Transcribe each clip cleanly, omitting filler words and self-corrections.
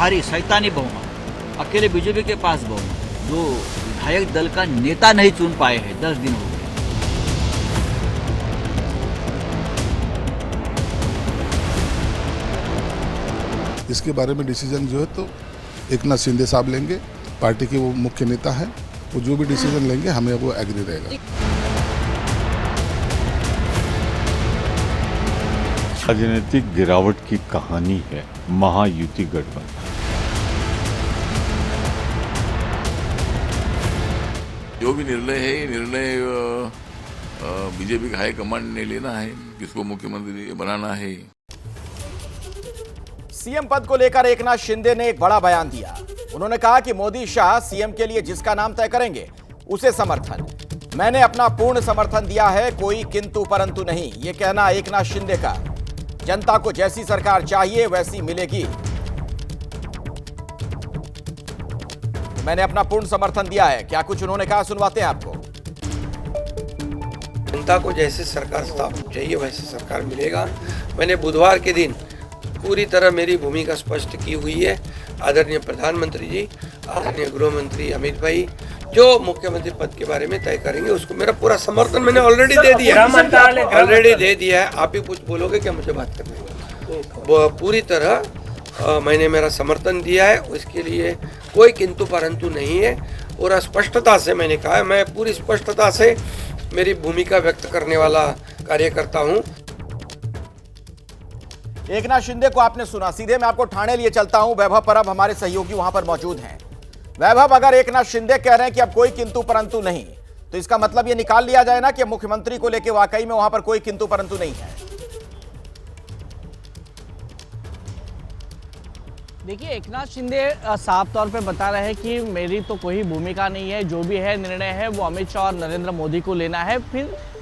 भारी शैतानी बहुमत, अकेले बीजेपी के पास बहुमत, जो विधायक दल का नेता नहीं चुन पाए हैं, 10 दिन हो गए। इसके बारे में डिसीजन जो है तो एकनाथ शिंदे साहब लेंगे, पार्टी के वो मुख्य नेता हैं, वो जो भी डिसीजन लेंगे हमें वो एग्री रहेगा। राजनीतिक गिरावट की कहानी है महायुति गठबंधन। जो भी निर्णय है, ये निर्णय बीजेपी का हाईकमांड ने लेना है, किसको मुख्यमंत्री बनाना है। सीएम पद को लेकर एकनाथ शिंदे ने एक बड़ा बयान दिया। उन्होंने कहा कि मोदी शाह सीएम के लिए जिसका नाम तय करेंगे उसे समर्थन। मैंने अपना पूर्ण समर्थन दिया है, कोई किंतु परंतु नहीं, ये कहना एकनाथ शिंदे का। जनता को जैसी सरकार चाहिए वैसी मिलेगी। मैंने अपना पूर्ण समर्थन दिया है। क्या कुछ उन्होंने कहा, सुनवाते हैं आपको। जनता को जैसे सरकार चाहिए वैसे सरकार मिलेगा। मैंने बुधवार के दिन पूरी तरह मेरी भूमिका स्पष्ट की हुई है। आदरणीय प्रधानमंत्री जी, आदरणीय गृह मंत्री अमित भाई जो मुख्यमंत्री पद के बारे में तय करेंगे उसको मेरा पूरा समर्थन मैंने ऑलरेडी दे दिया है। आप ही कुछ बोलोगे क्या, मुझे बात करने है। पूरी तरह मैंने मेरा समर्थन दिया है, उसके लिए कोई किंतु परंतु नहीं है। और स्पष्टता से मैंने कहा है, मैं पूरी स्पष्टता से मेरी भूमिका व्यक्त करने वाला कार्यकर्ता हूँ। एकनाथ शिंदे को आपने सुना। सीधे मैं आपको ठाणे लिए चलता हूं। वैभव परब हमारे सहयोगी वहां पर मौजूद हैं। वैभव, अगर एकनाथ शिंदे कह रहे हैं कि अब कोई किंतु परंतु नहीं, तो इसका मतलब यह निकाल लिया जाए ना कि मुख्यमंत्री को लेकर वाकई में वहां पर कोई किंतु परंतु नहीं है। देखिए, एकनाथ शिंदे साफ तौर पे बता रहे हैं कि मेरी तो कोई भूमिका नहीं है, जो भी है निर्णय है वो अमित शाह और नरेंद्र मोदी को लेना है।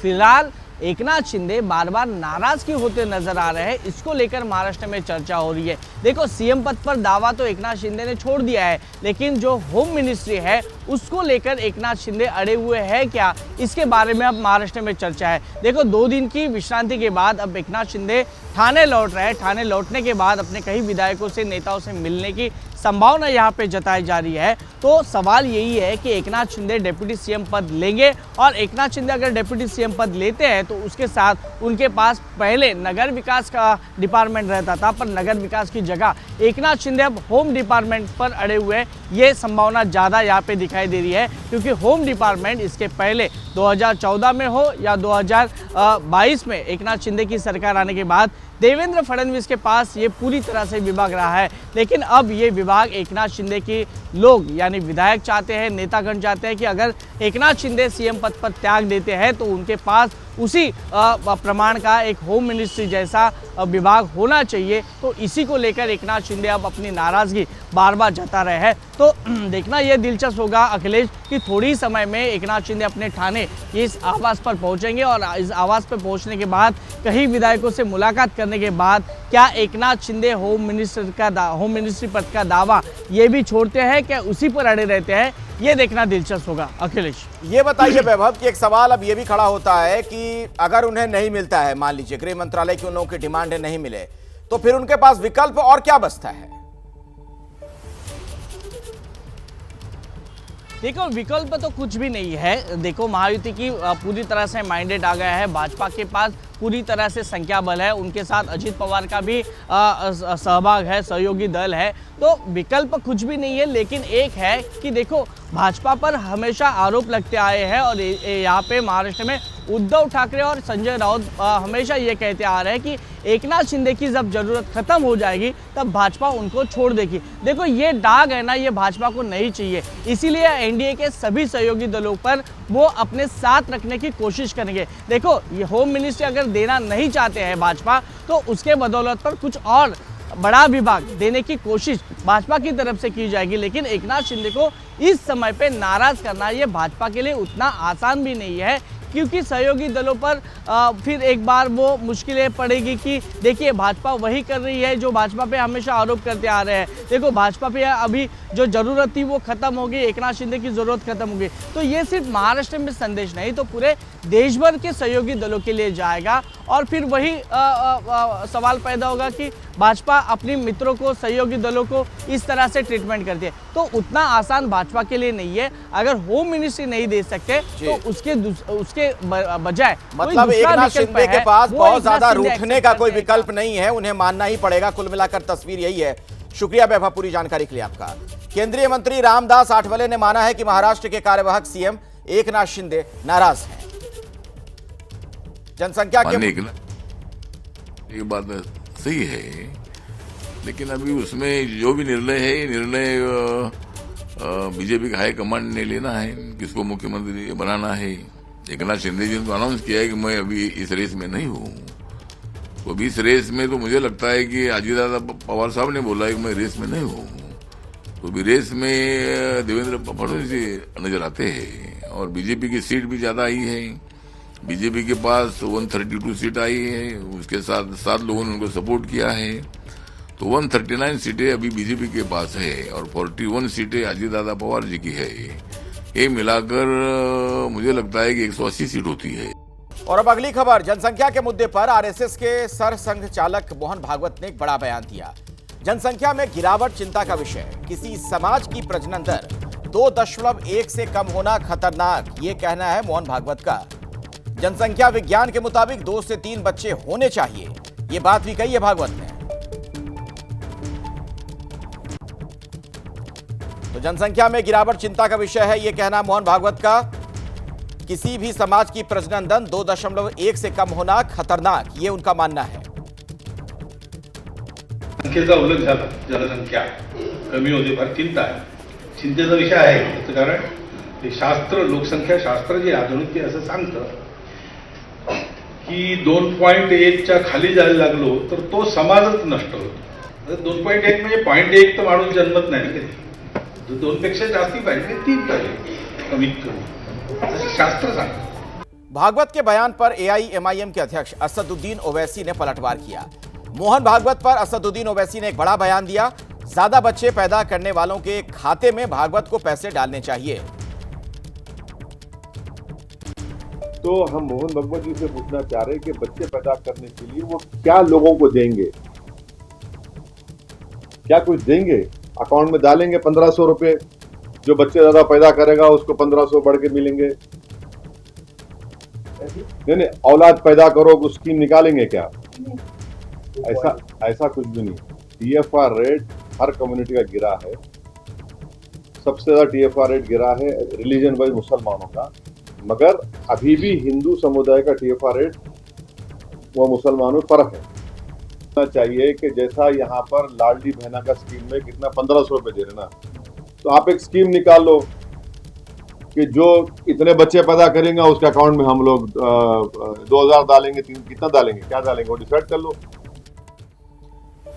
फिलहाल एकनाथ शिंदे बार बार नाराज क्यों होते नजर आ रहे हैं, इसको लेकर महाराष्ट्र में चर्चा हो रही है। देखो, सीएम पद पर दावा तो एकनाथ शिंदे ने छोड़ दिया है, लेकिन जो होम मिनिस्ट्री है उसको लेकर एकनाथ शिंदे अड़े हुए हैं क्या, इसके बारे में अब महाराष्ट्र में चर्चा है। देखो, 2 दिन की विश्रांति के बाद अब एकनाथ शिंदे ठाणे लौट रहे हैं। ठाणे लौटने के बाद अपने कई विधायकों से, नेताओं से मिलने की संभावना यहाँ पे जताई जा रही है। तो सवाल यही है कि एकनाथ शिंदे डिप्टी सीएम पद लेंगे, और एकनाथ शिंदे अगर डिप्टी सीएम पद लेते हैं तो उसके साथ उनके पास पहले नगर विकास का डिपार्टमेंट रहता था, पर नगर विकास की जगह एकनाथ शिंदे अब होम डिपार्टमेंट पर अड़े हुए हैं। ये संभावना ज़्यादा यहाँ पे दिखाई दे रही है, क्योंकि होम डिपार्टमेंट इसके पहले 2014 में हो या 2022 में एकनाथ शिंदे की सरकार आने के बाद देवेंद्र फडणवीस के पास ये पूरी तरह से विभाग रहा है। लेकिन अब ये विभाग एकनाथ शिंदे की लोग यानी विधायक चाहते हैं, नेतागण चाहते हैं कि अगर एकनाथ शिंदे सीएम पद पर त्याग देते हैं तो उनके पास उसी प्रमाण का एक होम मिनिस्ट्री जैसा विभाग होना चाहिए। तो इसी को लेकर एकनाथ शिंदे अब अपनी नाराजगी बार बार जता रहे हैं। तो देखना यह दिलचस्प होगा अखिलेश कि थोड़ी समय में एकनाथ शिंदे अपने ठाणे इस आवास पर पहुंचेंगे, और इस आवास पर पहुंचने के बाद कई विधायकों से मुलाकात करने के बाद क्या एकनाथ शिंदे होम मिनिस्ट्री पद का दावा ये भी छोड़ते हैं, क्या उसी पर अड़े रहते हैं, ये देखना दिलचस्प होगा। अखिलेश, ये बताइए वैभव कि एक सवाल अब ये भी खड़ा होता है कि अगर उन्हें नहीं मिलता है, मान लीजिए गृह मंत्रालय की उन लोगों की डिमांड है, नहीं मिले, तो फिर उनके पास विकल्प और क्या बचता है? देखो, विकल्प तो कुछ भी नहीं है। देखो, महायुति की पूरी तरह से मैंडेट आ गया है, भाजपा के पास पूरी तरह से संख्या बल है, उनके साथ अजित पवार का भी सहभाग है, सहयोगी दल है, तो विकल्प कुछ भी नहीं है। लेकिन एक है कि देखो, भाजपा पर हमेशा आरोप लगते आए हैं, और यहाँ पे महाराष्ट्र में उद्धव ठाकरे और संजय राउत हमेशा ये कहते आ रहे हैं कि एकनाथ शिंदे की जब जरूरत खत्म हो जाएगी तब भाजपा उनको छोड़ देगी। देखो, ये दाग है ना, ये भाजपा को नहीं चाहिए, इसीलिए एनडीए के सभी सहयोगी दलों पर वो अपने साथ रखने की कोशिश करेंगे। देखो, ये होम मिनिस्ट्री अगर देना नहीं चाहते हैं भाजपा, तो उसके बदौलत पर कुछ और बड़ा विभाग देने की कोशिश भाजपा की तरफ से की जाएगी। लेकिन एकनाथ शिंदे को इस समय पे नाराज करना ये भाजपा के लिए उतना आसान भी नहीं है, क्योंकि सहयोगी दलों पर फिर एक बार वो मुश्किलें पड़ेगी कि देखिए भाजपा वही कर रही है जो भाजपा पे हमेशा आरोप करते आ रहे हैं। देखो भाजपा पे अभी जो ज़रूरत थी वो खत्म हो गई, एकनाथ शिंदे की ज़रूरत खत्म हो गई। तो ये सिर्फ महाराष्ट्र में संदेश नहीं, तो पूरे देश भर के सहयोगी दलों के लिए जाएगा और फिर वही सवाल पैदा होगा कि भाजपा अपने मित्रों को, सहयोगी दलों को इस तरह से ट्रीटमेंट करती है। तो उतना आसान भाजपा के लिए नहीं है। अगर होम मिनिस्ट्री नहीं दे सकते तो उसके बजाय मतलब एकनाथ शिंदे के पास बहुत ज्यादा रूठने का कोई विकल्प नहीं है, उन्हें मानना ही पड़ेगा। कुल मिलाकर तस्वीर यही है। शुक्रिया वैभव, पूरी जानकारी के लिए आपका। केंद्रीय मंत्री रामदास आठवले ने माना है कि महाराष्ट्र के कार्यवाहक सीएम एकनाथ शिंदे नाराज हैं। जनसंख्या के ये बात सही है, लेकिन अभी उसमें जो भी निर्णय है, ये निर्णय बीजेपी का हाईकमांड ने लेना है, किसको मुख्यमंत्री बनाना है। एकनाथ शिंदे जी ने तो अनाउंस किया है कि मैं अभी इस रेस में नहीं हूँ। तो अभी इस रेस में तो मुझे लगता है कि अजीतदादा पवार साहब ने बोला है कि मैं रेस में नहीं हूँ। तो अभी रेस में देवेंद्र फडणवीस जी नजर आते हैं और बीजेपी की सीट भी ज्यादा आई है। बीजेपी के पास 132 सीट आई है, उसके साथ 7 लोगों ने उनको सपोर्ट किया है। तो 139 सीटें अभी बीजेपी के पास है और 41 सीटें अजीतदादा पवार जी की है। ये मिलाकर मुझे लगता है कि 180 सीट होती है। और अब अगली खबर, जनसंख्या के मुद्दे पर आरएसएस के सरसंघ चालक मोहन भागवत ने एक बड़ा बयान दिया। जनसंख्या में गिरावट चिंता का विषय, किसी समाज की प्रजनन दर 2.1 से कम होना खतरनाक, ये कहना है मोहन भागवत का। जनसंख्या विज्ञान के मुताबिक 2 से 3 बच्चे होने चाहिए, ये बात भी कही है भागवत ने। तो जनसंख्या में गिरावट चिंता का विषय है, यह कहना मोहन भागवत का। किसी भी समाज की प्रजनन दर 2.1 से कम होना खतरनाक, ये उनका मानना है। संख्येचा उल्लेख झाला, जनसंख्या कमी होते फार चिंता आहे, चिंतेचा विषय आहे। त्याचं कारण हे शास्त्र, लोकसंख्या शास्त्र जे आधुनिक ते असं सांगतं की 2.1 च्या खाली जायला लागलो तर तो समाजच नष्ट होतो। 2.1 म्हणजे 0.1 तर माणूस जन्मत नाही ना कधी, 2 पेक्षा जास्ती पाहिजे, 3 पाहिजे कमीत कमी, असं शास्त्र सांगतं। भागवत के बयान पर एआईएमआईएम के अध्यक्ष असदुद्दीन ओवैसी ने पलटवार किया। मोहन भागवत पर असदुद्दीन ओवैसी ने एक बड़ा बयान दिया। ज्यादा बच्चे पैदा करने वालों के खाते में भागवत को पैसे डालने चाहिए। तो हम मोहन भागवत जी से पूछना चाह रहे हैं कि बच्चे पैदा करने के लिए वो क्या लोगों को देंगे, क्या कुछ देंगे, अकाउंट में डालेंगे 1500 रुपए, जो बच्चे ज्यादा पैदा करेगा उसको 1500 बढ़ के मिलेंगे। नहीं, औलाद पैदा करो कुछ स्कीम निकालेंगे क्या? ऐसा कुछ भी नहीं। टीएफआर रेट हर कम्युनिटी का गिरा है, सबसे ज्यादा टीएफआर रेट गिरा है रिलीजन वाइज मुसलमानों का, मगर अभी भी हिंदू समुदाय का टीएफआर रेट वो मुसलमानों में फर्क है। चाहिए कि जैसा यहाँ पर लाडली बहना का स्कीम में कितना 1500 रुपए दे रहे ना, तो आप एक स्कीम निकाल लो कि जो इतने बच्चे पैदा करेंगे उसके अकाउंट में हम लोग 2000 डालेंगे, कितना डालेंगे, क्या डालेंगे वो डिसाइड कर लो।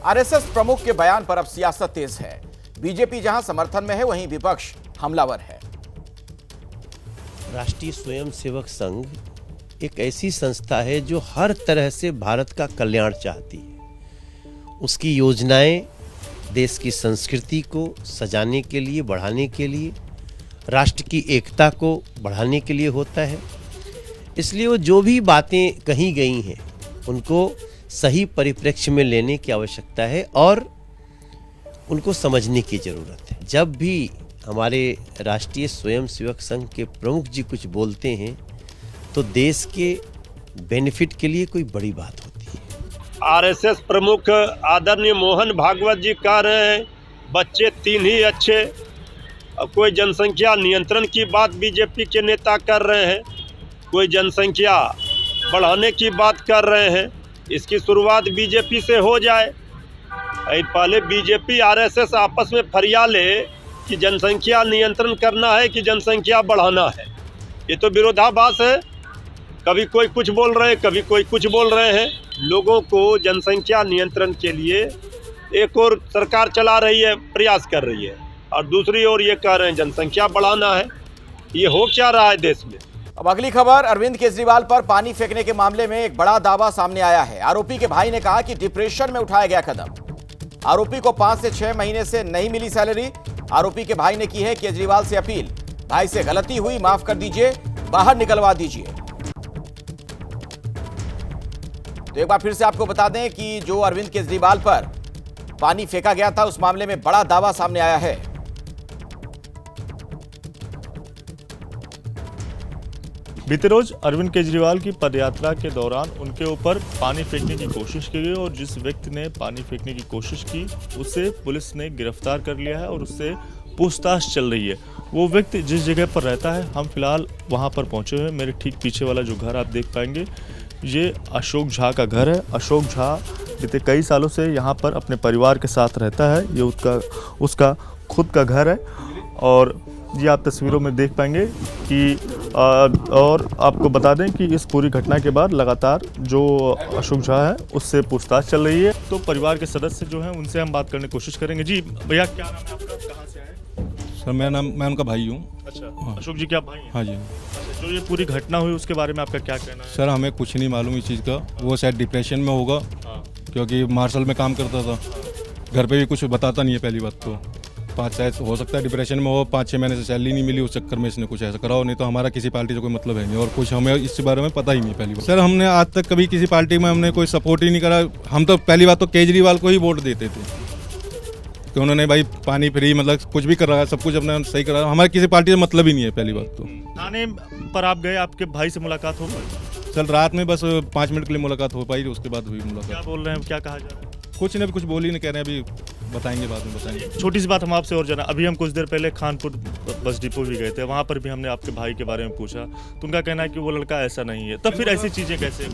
आरएसएस प्रमुख के बयान पर अब सियासत तेज है। बीजेपी जहां समर्थन में है, वहीं विपक्ष हमलावर है। राष्ट्रीय स्वयंसेवक संघ एक ऐसी संस्था है जो हर तरह से भारत का कल्याण चाहती है। उसकी योजनाएं देश की संस्कृति को सजाने के लिए, बढ़ाने के लिए, राष्ट्र की एकता को बढ़ाने के लिए होता है। इसलिए वो जो भी बातें कही गई हैं उनको सही परिप्रेक्ष्य में लेने की आवश्यकता है और उनको समझने की ज़रूरत है। जब भी हमारे राष्ट्रीय स्वयंसेवक संघ के प्रमुख जी कुछ बोलते हैं तो देश के बेनिफिट के लिए कोई बड़ी बात होती है। आरएसएस प्रमुख आदरणीय मोहन भागवत जी कह रहे हैं बच्चे 3 ही अच्छे। कोई जनसंख्या नियंत्रण की बात बीजेपी के नेता कर रहे हैं, कोई जनसंख्या बढ़ाने की बात कर रहे हैं। इसकी शुरुआत बीजेपी से हो जाए। पहले बीजेपी आरएसएस आपस में फरिया ले कि जनसंख्या नियंत्रण करना है कि जनसंख्या बढ़ाना है। ये तो विरोधाभास है। कभी कोई कुछ बोल रहे हैं, कभी कोई कुछ बोल रहे हैं। लोगों को जनसंख्या नियंत्रण के लिए एक और सरकार चला रही है, प्रयास कर रही है, और दूसरी ओर ये कह रहे हैं जनसंख्या बढ़ाना है। ये हो क्या रहा है देश में? अब अगली खबर, अरविंद केजरीवाल पर पानी फेंकने के मामले में एक बड़ा दावा सामने आया है। आरोपी के भाई ने कहा कि डिप्रेशन में उठाया गया कदम। आरोपी को 5 से 6 महीने से नहीं मिली सैलरी। आरोपी के भाई ने की है केजरीवाल से अपील, भाई से गलती हुई, माफ कर दीजिए, बाहर निकलवा दीजिए। तो एक बार फिर से आपको बता दें कि जो अरविंद केजरीवाल पर पानी फेंका गया था, उस मामले में बड़ा दावा सामने आया है। बीते रोज अरविंद केजरीवाल की पदयात्रा के दौरान उनके ऊपर पानी फेंकने की कोशिश की गई और जिस व्यक्ति ने पानी फेंकने की कोशिश की उसे पुलिस ने गिरफ्तार कर लिया है और उससे पूछताछ चल रही है। वो व्यक्ति जिस जगह पर रहता है, हम फिलहाल वहां पर पहुंचे हुए हैं। मेरे ठीक पीछे वाला जो घर आप देख पाएंगे, ये अशोक झा का घर है। अशोक झा बीते कई सालों से यहाँ पर अपने परिवार के साथ रहता है। ये उसका खुद का घर है और ये आप तस्वीरों में देख पाएंगे कि और आपको बता दें कि इस पूरी घटना के बाद लगातार जो अशोक झा है उससे पूछताछ चल रही है। तो परिवार के सदस्य जो हैं उनसे हम बात करने की कोशिश करेंगे। जी भैया, क्या नाम है आपका, कहाँ से आए? सर मैं उनका भाई हूँ। अच्छा, हाँ। अशोक जी क्या भाई हैं? हाँ जी। अच्छा, जो ये पूरी घटना हुई उसके बारे में आपका क्या कहना है? सर हमें कुछ नहीं मालूम इस चीज़ का। वो शायद डिप्रेशन में होगा, क्योंकि मार्शल में काम करता था। घर पे भी कुछ बताता नहीं है पहली बात तो। 5 शायद हो सकता है डिप्रेशन में हो, 5-6 महीने से सैलरी नहीं मिली, उस चक्कर में इसने कुछ ऐसा करा हो। नहीं तो हमारा किसी पार्टी से कोई मतलब है नहीं और कुछ हमें इस बारे में पता ही नहीं पहली बार। सर हमने आज तक कभी किसी पार्टी में हमने कोई सपोर्ट ही नहीं करा। हम तो पहली बात तो केजरीवाल को ही वोट देते थे कि उन्होंने भाई पानी फ्री, मतलब कुछ भी कर रहा है, सब कुछ अपने सही कर रहा है। हमारी किसी पार्टी से मतलब ही नहीं है पहली बात तो। थाने पर आप गए, आपके भाई से मुलाकात हो पाई? सर रात में बस 5 मिनट के लिए मुलाकात हो पाई, उसके बाद हुई मुलाकात। क्या बोल रहे हैं, क्या कहा जा रहा है? कुछ नहीं, कुछ बोल ही नहीं कह रहे हैं, अभी बताएंगे, बाद में बताएंगे। छोटी सी बात हम आपसे और जाना, अभी हम कुछ देर पहले खानपुर बस डिपो भी गए थे, वहाँ पर भी हमने आपके भाई के बारे में पूछा तो उनका कहना है कि वो लड़का ऐसा नहीं है। तब फिर ऐसी चीज़ें कैसे?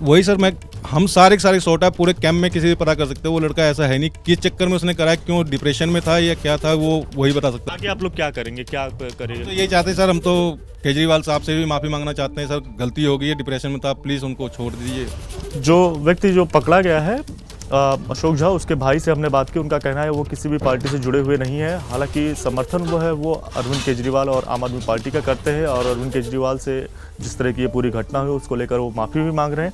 वही सर, हम सारे सोटा पूरे कैंप में किसी भी पता कर सकते हैं, वो लड़का ऐसा है नहीं। किस चक्कर में उसने करा, क्यों डिप्रेशन में था या क्या था, वो वही बता सकता है। आगे आप लोग क्या करेंगे, क्या करेंगे? तो ये चाहते हैं सर, हम तो केजरीवाल साहब से भी माफ़ी मांगना चाहते हैं। सर गलती हो गई है, डिप्रेशन में था, प्लीज़ उनको छोड़ दीजिए। जो व्यक्ति जो पकड़ा गया है अशोक झा, उसके भाई से हमने बात की। उनका कहना है वो किसी भी पार्टी से जुड़े हुए नहीं है। हालांकि समर्थन वो अरविंद केजरीवाल और आम आदमी पार्टी का करते हैं और अरविंद केजरीवाल से जिस तरह की ये पूरी घटना हुई उसको लेकर वो माफ़ी भी मांग रहे हैं।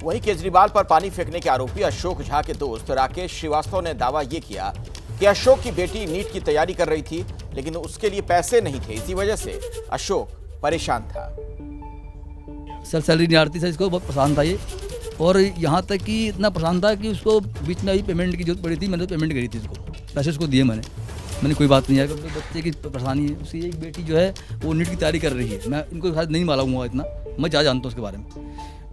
वहीं केजरीवाल पर पानी फेंकने के आरोपी अशोक झा के दोस्त राकेश श्रीवास्तव ने दावा ये किया कि अशोक की बेटी नीट की तैयारी कर रही थी, लेकिन उसके लिए पैसे नहीं थे, इसी वजह से अशोक परेशान था। सर सैलरी नहीं आती सर, इसको बहुत परेशान था ये, और यहाँ तक कि इतना परेशान था कि उसको बीच में ही पेमेंट की जरूरत पड़ी थी। मैंने तो पेमेंट करी थी उसको, पैसे उसको दिए मैंने कोई बात नहीं है। बच्चे की परेशानी है, उसकी एक बेटी जो है वो नीट की तैयारी कर रही है। मैं इनको शायद नहीं मालूम हुआ इतना, मैं ज़्यादा जानता हूँ उसके बारे में।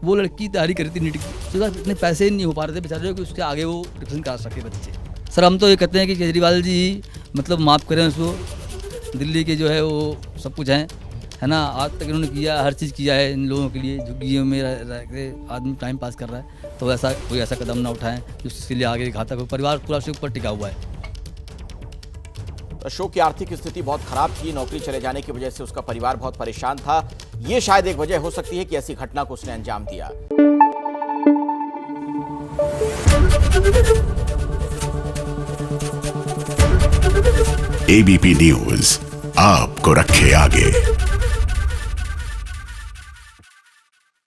वो लड़की तैयारी कर रही थी नीट की, तो इतने पैसे नहीं हो पा रहे थे बेचारे कि उसके आगे वो डिप्रेशन करा सके बच्चे। सर हम तो ये कहते हैं कि केजरीवाल जी मतलब माफ़ करें उसको, दिल्ली के जो है वो सब कुछ हैं, है ना। आज तक इन्होंने किया, हर चीज़ किया है इन लोगों के लिए। झुग्गियों में रह के आदमी टाइम पास कर रहा है, तो ऐसा कोई ऐसा कदम ना उठाएं जिसके लिए आगे घातक हो। परिवार पूरा उसके ऊपर टिका हुआ है। अशोक की आर्थिक स्थिति बहुत खराब थी, नौकरी चले जाने की वजह से उसका परिवार बहुत परेशान था। ये शायद एक वजह हो सकती है कि ऐसी घटना को उसने अंजाम दिया। एबीपी न्यूज आपको रखे आगे।